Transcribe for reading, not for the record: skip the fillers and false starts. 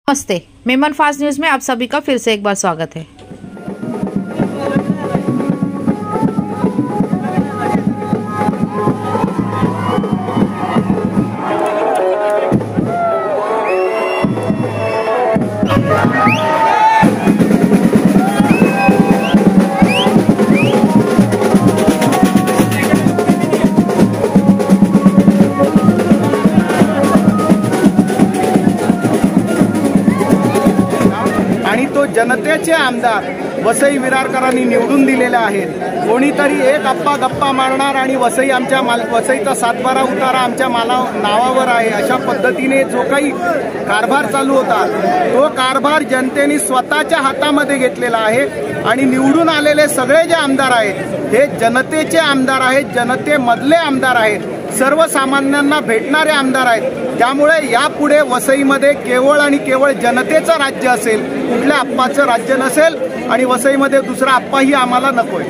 नमस्ते, Memon fast news में आप सभी का फिर से एक बार स्वागत है। आणि तो जनतेचे आमदार वसई विरारकरांनी निवडून दिलेले आहेत। कोणीतरी एक गप्पा मारणार आणि वसई आमच्या वसईचा 7-12 उतारा आमच्या नावावर आहे अशा पद्धतीने जो काही कारभार चालू होता तो कारभार जनतेने स्वतःच्या हातामध्ये घेतलेला आहे। आणि निवडून आलेले सगळे जे आमदार आहेत हे जनतेचे आमदार आहेत, जनतेमधले आमदार आहेत, सर्वसामान्यांना भेटणारे आमदार आहेत। त्यामुळे यापुढे वसईमध्ये केवळ आणि केवळ जनतेचं राज्य असेल, कुठल्या अप्पाचं राज्य नसेल आणि वसईमध्ये दुसरा अप्पाही आम्हाला नकोय।